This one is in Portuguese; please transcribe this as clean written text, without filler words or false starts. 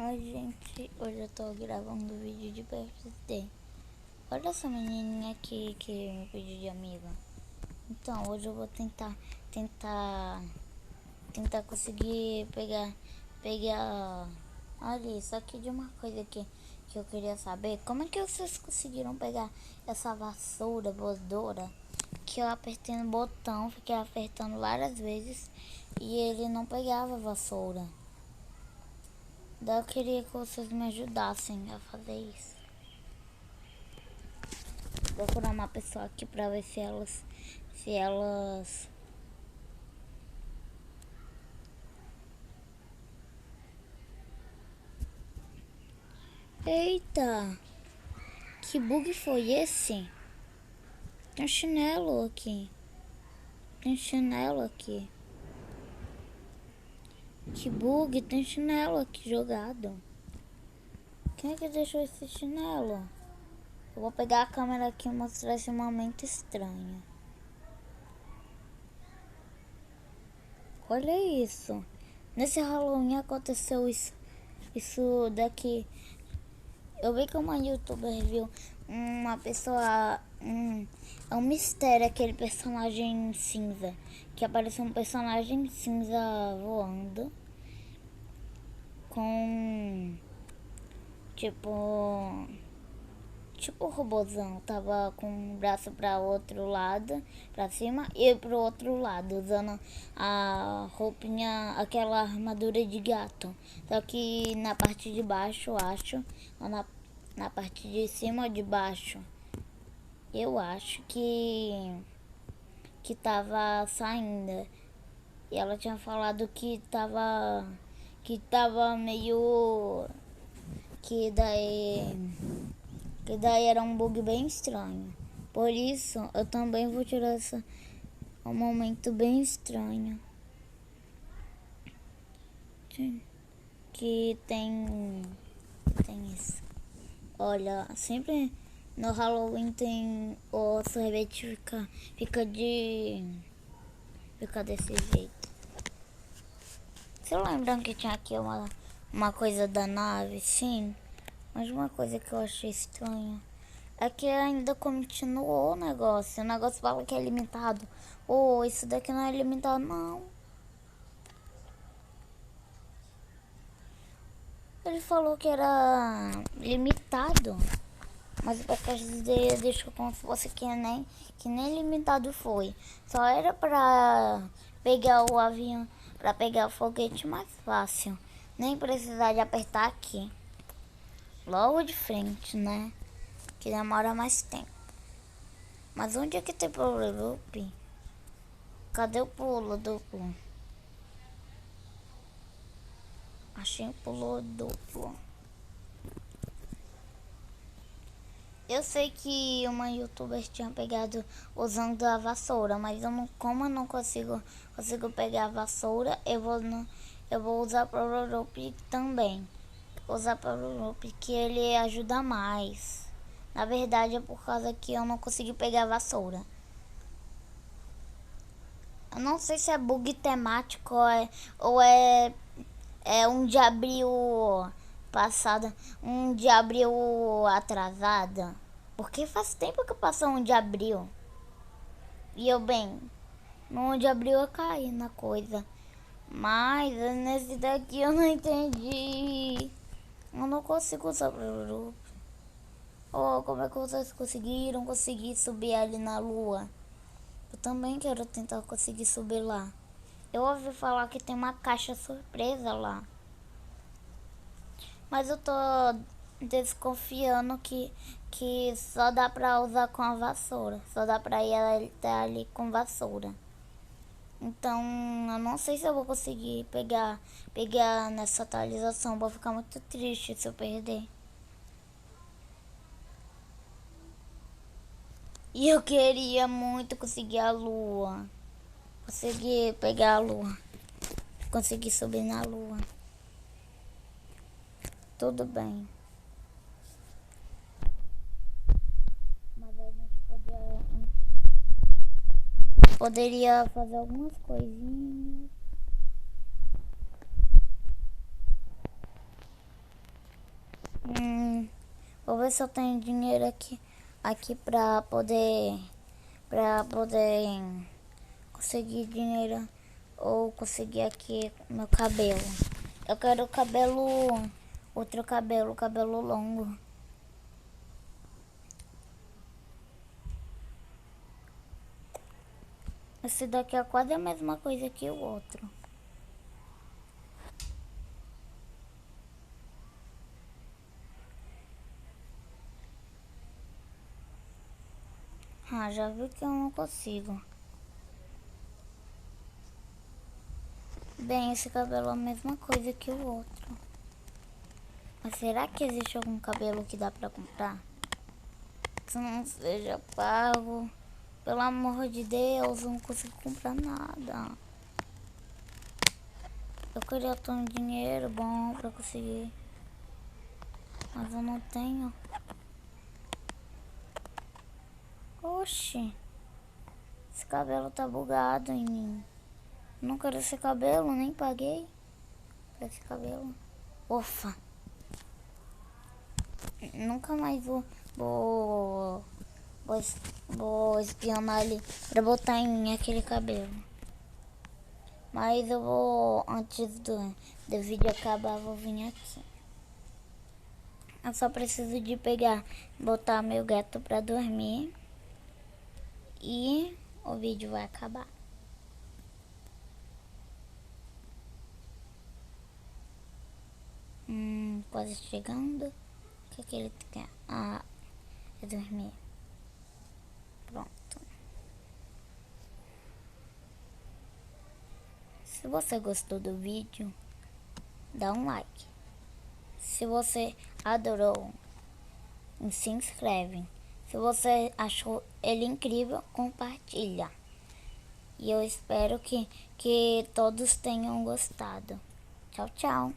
Oi, gente, hoje eu tô gravando um vídeo de birthday. Olha essa menininha aqui que me pediu de amiga. Então, hoje eu vou tentar conseguir pegar. Olha isso aqui de uma coisa que eu queria saber. Como é que vocês conseguiram pegar essa vassoura voadora? Que eu apertei no botão, fiquei apertando várias vezes e ele não pegava a vassoura. Daí eu queria que vocês me ajudassem a fazer isso. Vou procurar uma pessoa aqui pra ver se elas... Eita! Que bug foi esse? Tem um chinelo aqui. Tem chinelo aqui. Que bug, tem chinelo aqui jogado. Quem é que deixou esse chinelo? Eu vou pegar a câmera aqui e mostrar esse momento estranho. Olha isso. Nesse Halloween aconteceu isso daqui. Eu vi que uma youtuber viu uma pessoa. É um mistério aquele personagem cinza. Que apareceu um personagem cinza voando. Com. Tipo. Tipo o robozão. Tava com o braço pra outro lado. Pra cima e pro outro lado. Usando a roupinha. Aquela armadura de gato. Só que na parte de baixo, acho. Ou na parte de cima ou de baixo. Eu acho que tava saindo. E ela tinha falado que tava meio que daí era um bug bem estranho. Por isso eu também vou tirar um momento bem estranho. Que tem isso. Olha, sempre no Halloween tem o sorvete fica desse jeito. Vocês lembram que tinha aqui uma coisa da nave, sim? Mas uma coisa que eu achei estranha é que ainda continuou o negócio. O negócio fala que é limitado. Oh, isso daqui não é limitado, não. Ele falou que era limitado. Mas o podcast dele deixou como se fosse que nem limitado foi. Só era pra pegar o avião, pra pegar o foguete mais fácil. Nem precisar de apertar aqui. Logo de frente, né? Que demora mais tempo. Mas onde é que tem pulo duplo? Cadê o pulo duplo? Achei o pulo duplo. Eu sei que uma youtuber tinha pegado usando a vassoura, mas como eu não consigo pegar a vassoura, eu vou usar o rope também. Vou usar o rope que ele ajuda mais. Na verdade é por causa que eu não consegui pegar a vassoura. Eu não sei se é bug temático ou é um de abril passada, um de abril atrasada. Porque faz tempo que passou um de abril. E no 1 de abril eu caí na coisa. Mas nesse daqui eu não entendi. Eu não consigo usar o grupo. Oh, como é que vocês conseguiram subir ali na lua? Eu também quero tentar conseguir subir lá. Eu ouvi falar que tem uma caixa surpresa lá. Mas eu tô desconfiando que só dá pra usar com a vassoura. Só dá pra ir até ali com vassoura. Então, eu não sei se eu vou conseguir pegar nessa atualização. Vou ficar muito triste se eu perder. E eu queria muito conseguir a lua. Conseguir pegar a lua. Conseguir subir na lua. Tudo bem. Mas a gente poderia fazer algumas coisinhas. Vou ver se eu tenho dinheiro aqui pra poder conseguir dinheiro ou conseguir aqui meu cabelo. Eu quero outro cabelo longo. Esse daqui é quase a mesma coisa que o outro. Ah, já vi que eu não consigo. Bem, esse cabelo é a mesma coisa que o outro. Mas será que existe algum cabelo que dá pra comprar? Que não seja pago. Pelo amor de Deus, eu não consigo comprar nada. Eu queria ter um dinheiro bom pra conseguir. Mas eu não tenho. Oxi. Esse cabelo tá bugado em mim. Não quero esse cabelo, nem paguei pra esse cabelo. Ufa. Nunca mais vou espionar ali pra botar em mim aquele cabelo. Mas eu vou, antes do vídeo acabar, vou vir aqui. Eu só preciso de botar meu gato pra dormir. E o vídeo vai acabar. Quase chegando. O que ele quer? Ah, é dormir. Pronto. Se você gostou do vídeo, dá um like. Se você adorou, se inscreve. Se você achou ele incrível, compartilha. E eu espero que todos tenham gostado. Tchau, tchau.